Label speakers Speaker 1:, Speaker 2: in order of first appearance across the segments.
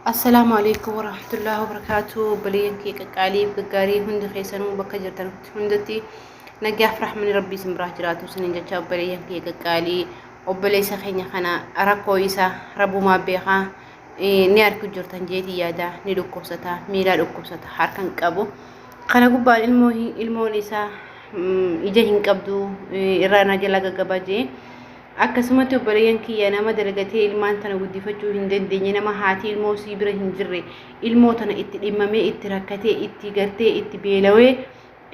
Speaker 1: السلام عليكم ورحمة الله وبركاته. بلينكي كقالي بقاري هند خيسنو بكجرتن هندتي نجاح فرح من ربي سمراه جراتو سنين جتشاب بلينكي كقالي وبلي سخيني خنا أراكويسا ربو ما بيخا نيار كجرتن جيتي يادا نيلو كوستا ميلا لو كوستا حركن كابو خنا قبال المو ليسا إجاهين كابدو إرانا جلاغا قباجي akkasumatti obboleeyyan kiyya nama dalagatee ilmaan tana guddifachuu hin dandeenye nama haati ilmoo sii bira hin jirre ilmoo tana itti dhimmamee itti rakkatee itti gartee itti beelawee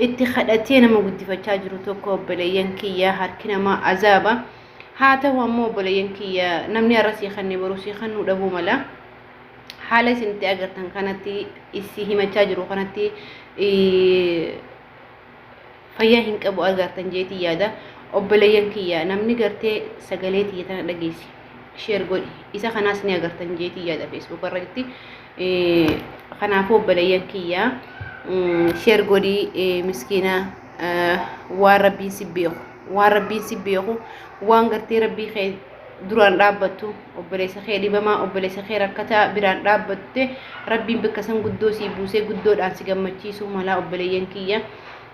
Speaker 1: itti kadhatee nama guddifachaa jiru tokko obboleeyyan kiyya harki namaa azaaba haa ta'u ammoo obboleeyyan kiyya namni arrasii kannee baruu sii kannuu dhabuu mala haala isinitti agartan kanatti isii himachaa jiru kanatti fayyaa hin qabu agartan jeetii yaada obboleeyyan kiyya namni gartee sagaleetii tana dhageessi share godhi isa kanaas ni agartan jeetii yaada Facebook irratti kanaafuu obboleeyyan kiyya share godhi miskiina waan rabbiin si beeku waan gartee rabbii kee duraan dhaabbattu obboleessa kee dhibamaa obboleessa kee rakkataa biraan dhaabbatte rabbiin bakka san guddoo si buusee guddoodhaan si gammachiisu mala obboleeyyan kiyya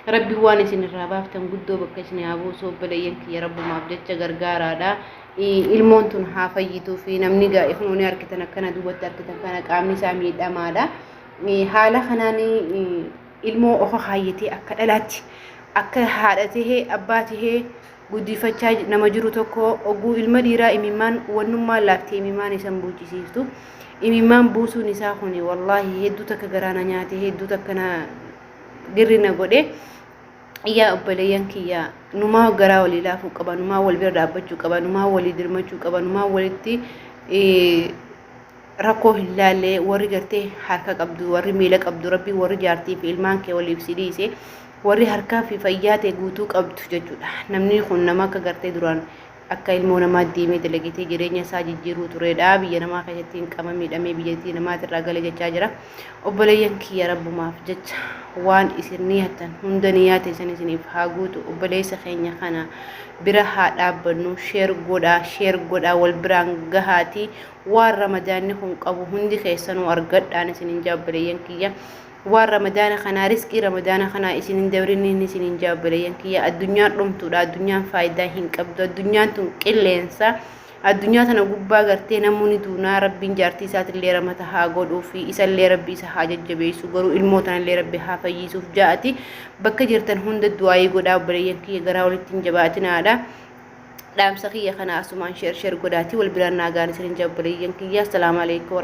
Speaker 1: ربي وانا سن الرابع تنقدو بكشني أبو صوب بلينك يا رب ما بدت جرجارا دا المونتون حافيتو في نمنيجا إخواني أركتنا كنا دوبت أركتنا كنا كامني سامي دمادا حالا خناني المو أخو خايتي أكلاتي أكل حالته أباته قدي فتاج نمجرو تكو أقو المديرة إميمان ونما لاكتي إميمان يسمبوجي سيفتو إميمان بوسو نساخوني والله هدو تكجرانا نياتي هدو تكنا قرنا قدي يا أبليان كيا نما غرا ولي لا فوق قبا نما ول بير دابچو قبا نما ولي درمچو قبا نما ولتي ركو هلاله وري غرتي حركه قبدو وري ميله قبدو ربي وري جارتي في المان كي ولي بسيديسه وري حركه في فياته غوتو قبدو ججودا نمني خون نما كغرتي دران akka ilmoo namaa deemee dalagatee jireenya isaa jijjiiruu turedha biyya namaa keessatti qama miidhamee biyyattii namaatirraa galee jechaa jira obboleeyyan kiyya rabbumaaf jecha waan isin niyatan hunda niyaate isiniif haa guutu obboleessa keenya kana bira haa dhaabbannu sheer godhaa wal biraan gahaati waan ramadaanni kun qabu hundi keessanuu argadhaan isinin obboleeyyan kiyya waan ramadaana kana riskii ramadaana kana isinin dabrinni isinin obboleeyyan kiyya addunyaan dhumtuudha addunyaan faayidaa hin qabdu addunyaan tun qilleensa addunyaa tana gubbaa gartee namoonni duunaa rabbiin jaartii isaatillee ramata haa godhuu fi isallee rabbii isa haa jajjabeessu garuu ilmoo tanallee rabbi haa fayyisuuf jaati bakka jirtan hunda du'aayii godhaa obboleeyyan kiyya garaa walitti hin jabaatinaadha dhaamsa kiyya kana asumaan sheer godhaati wal biraan naagaan isinin obboleeyyan kiyya assalaamu alaykum